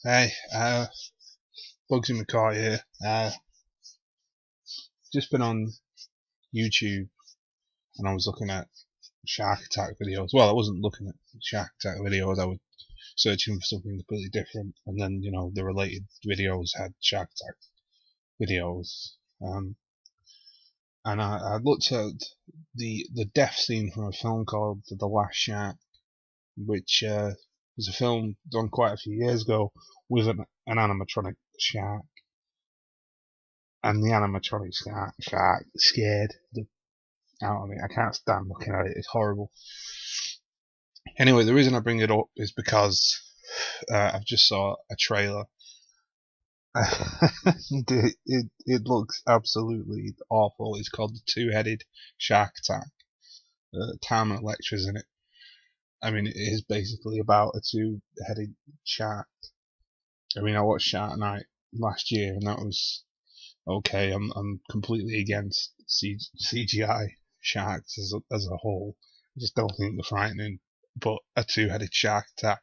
Hey, Bugsy McCoy here. Just been on YouTube and I was looking at shark attack videos. Well, I wasn't looking at shark attack videos. I was searching for something completely different, and then the related videos had shark attack videos. And I looked at the death scene from a film called The Last Shark, which was a film done quite a few years ago with an animatronic shark. And the animatronic shark scared the out of me. I can't stand looking at it. It's horrible. Anyway, the reason I bring it up is because I've just saw a trailer. it looks absolutely awful. It's called The Two-Headed Shark Attack. Carmen Electra's in it. I mean, it is basically about a two-headed shark. I mean, I watched Shark Night last year, and that was okay. I'm completely against CGI sharks as a whole. I just don't think they're frightening. But a two-headed shark attack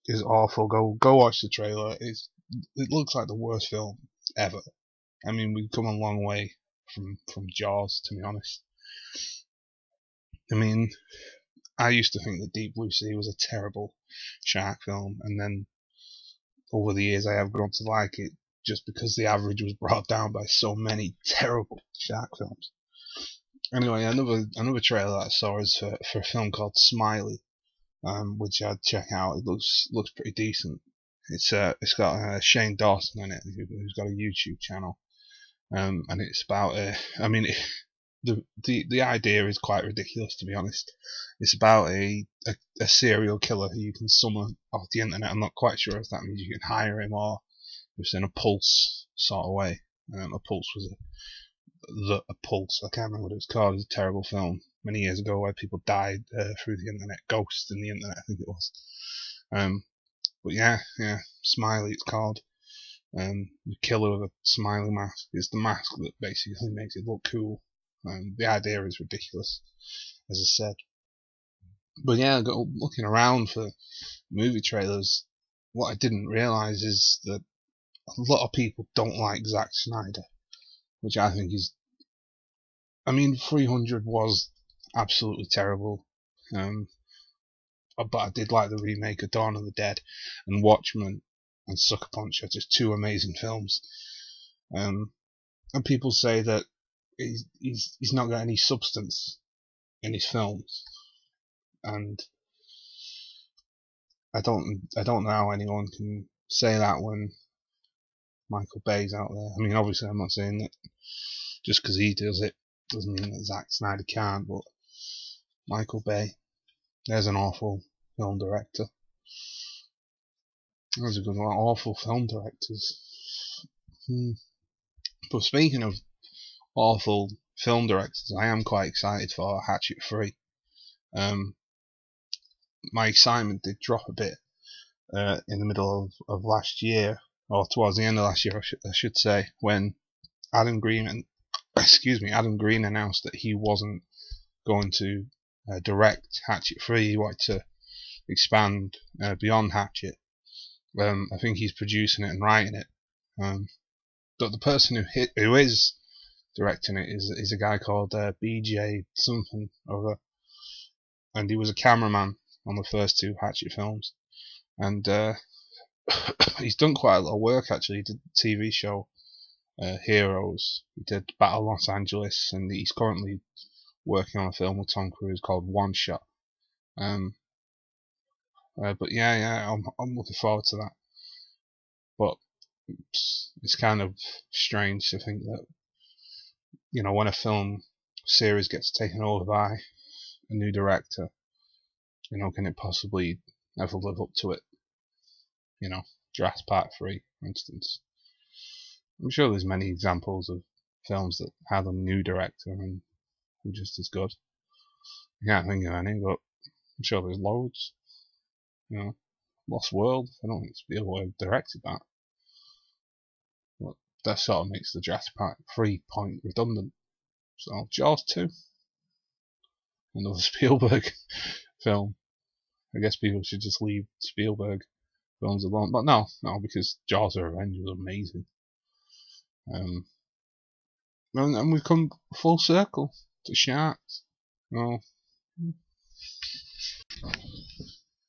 is awful. Go watch the trailer. It looks like the worst film ever. I mean, we've come a long way from Jaws, to be honest. I mean, I used to think that Deep Blue Sea was a terrible shark film, and then over the years I have grown to like it just because the average was brought down by so many terrible shark films. Anyway, another trailer that I saw is for a film called Smiley, which I'd check out. It looks pretty decent. It's got Shane Dawson in it, who's got a YouTube channel, and it's about the idea is quite ridiculous, to be honest. It's about a serial killer who you can summon off the internet. I'm not quite sure if that means you can hire him or it's in a pulse sort of way. A Pulse was a Pulse. I can't remember what it was called. It was a terrible film many years ago where people died through the internet. Ghosts in the internet, I think it was. But yeah, Smiley it's called. The killer with a smiley mask. It's the mask that basically makes it look cool. The idea is ridiculous, as I said. But yeah, looking around for movie trailers, what I didn't realise is that a lot of people don't like Zack Snyder, which I think is... I mean, 300 was absolutely terrible, but I did like the remake of Dawn of the Dead, and Watchmen and Sucker Punch are just two amazing films. And people say that he's not got any substance in his films, and I don't know how anyone can say that when Michael Bay's out there. I mean, obviously I'm not saying that just because he does it doesn't mean that Zack Snyder can't, but Michael Bay, there's an awful film director. There's a good one. Awful film directors. But speaking of awful film directors, I am quite excited for Hatchet 3. My excitement did drop a bit in the middle of last year, or towards the end of last year, I should say, when Adam Green announced that he wasn't going to direct Hatchet 3. He wanted to expand beyond Hatchet. I think he's producing it and writing it. But the person who is directing it is a guy called BJ something or other, and he was a cameraman on the first two Hatchet films, and he's done quite a lot of work actually. He did the TV show Heroes, he did Battle Los Angeles, and he's currently working on a film with Tom Cruise called One Shot. But yeah, I'm looking forward to that. But it's kind of strange to think that when a film series gets taken over by a new director, can it possibly ever live up to it? Jurassic Park 3, for instance. I'm sure there's many examples of films that had a new director and were just as good. I can't think of any, but I'm sure there's loads. Lost World, I don't think Spielberg directed that. But that sort of makes the Jurassic Park 3 point redundant. So, Jaws 2. Another Spielberg film. I guess people should just leave Spielberg films alone. But no, because Jaws of Revenge was amazing. And we've come full circle to sharks. Well,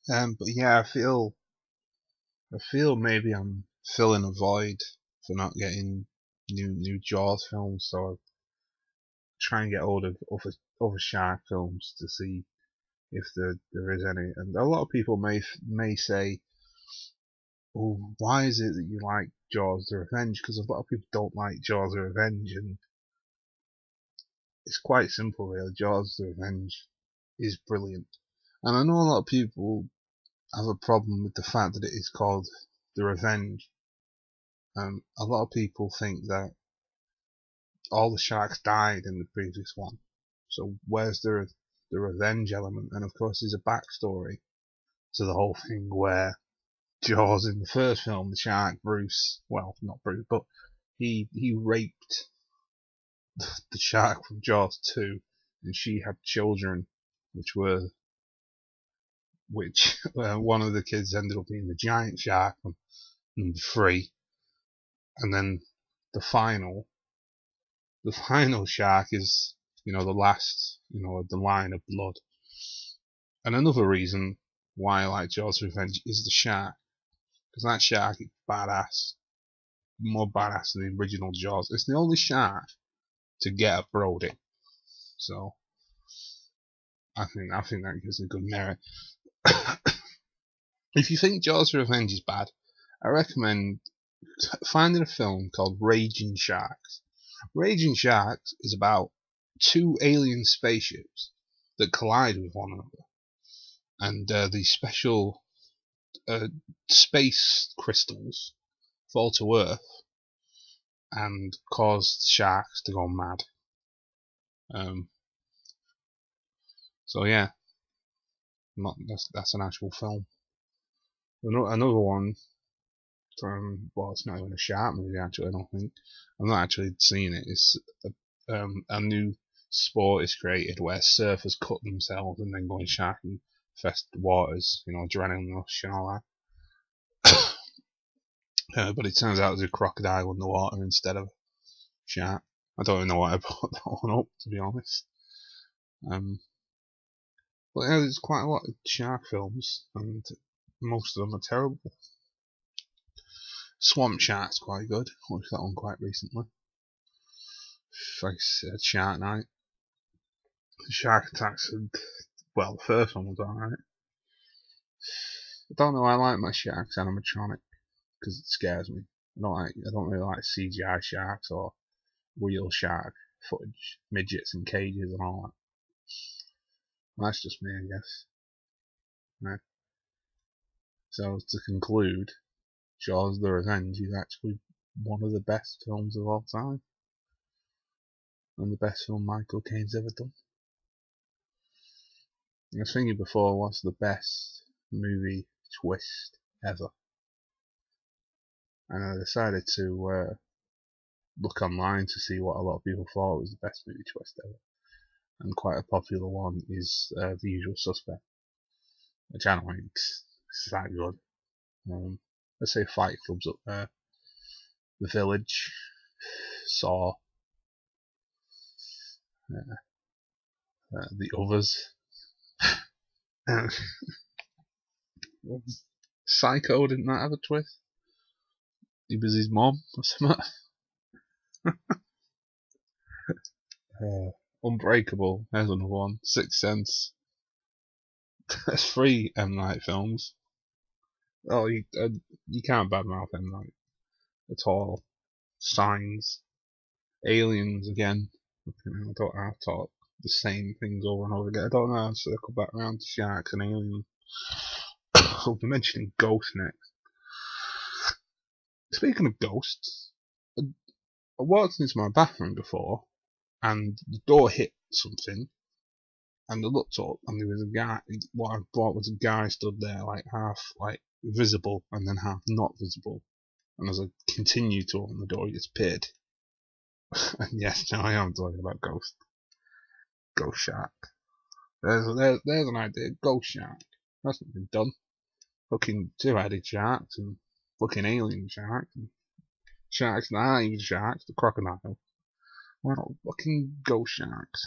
but yeah, I feel maybe I'm filling a void for not getting new Jaws films, so I try and get hold of other shark films to see if there is any. And a lot of people may say, "Oh, why is it that you like Jaws: The Revenge?" Because a lot of people don't like Jaws: The Revenge, and it's quite simple, really. Jaws: The Revenge is brilliant, and I know a lot of people have a problem with the fact that it is called The Revenge. A lot of people think that all the sharks died in the previous one, so where's the revenge element? And of course, there's a backstory to the whole thing where Jaws, in the first film, the shark Bruce, well, not Bruce, but he raped the shark from Jaws 2, and she had children, which one of the kids ended up being the giant shark from number 3, and then the final shark is, the last, the line of blood. And another reason why I like Jaws: Revenge is the shark, because that shark is badass, more badass than the original Jaws. It's the only shark to get a Brody, so I think that gives a good merit. If you think Jaws: Revenge is bad, I recommend finding a film called Raging Sharks. Raging Sharks is about 2 alien spaceships that collide with one another, and these special space crystals fall to Earth and cause sharks to go mad. So yeah, that's an actual film. Another one from, well, it's not even a shark movie actually. I don't think I'm not actually seeing it. It's a new sport is created where surfers cut themselves and then go in shark infested waters, adrenaline rush and all that. But it turns out there's a crocodile in the water instead of shark. I don't even know why I brought that one up, to be honest. But yeah, there's quite a lot of shark films, and most of them are terrible. Swamp Shark's quite good. I watched that one quite recently. Like I said, Shark Night. Shark Attacks, well, the first one was alright. I don't know, I like my sharks animatronic because it scares me. I don't really like CGI sharks or real shark footage, midgets in cages and all that. That's just me, I guess. Yeah. So to conclude, Jaws: The Revenge is actually one of the best films of all time, and the best film Michael Caine's ever done. I was thinking before, what's the best movie twist ever? And I decided to look online to see what a lot of people thought was the best movie twist ever. And quite a popular one is The Usual Suspect, which I don't think it's that good. Let's say Fight Club's up there. The Village, Saw, The Others, Psycho didn't that have a twist? He was his mom or something. Unbreakable, there's another one. Sixth Sense. There's 3 M. Night films. Oh, you can't badmouth M. Night at all. Signs. Aliens again. I don't have to talk the same things over and over again. I don't know how to circle back around to sharks and aliens. I'll be mentioning ghosts next. Speaking of ghosts, I walked into my bathroom before and the door hit something, and I looked up and there was a guy, what I thought was a guy stood there, like half visible and then half not visible, and as I continued to open the door he disappeared. And yes, now I am talking about ghost shark. There's an idea, ghost shark. That's not been done. fucking two-headed sharks and fucking alien sharks and sharks that aren't even sharks, the crocodile. Why not fucking ghost sharks?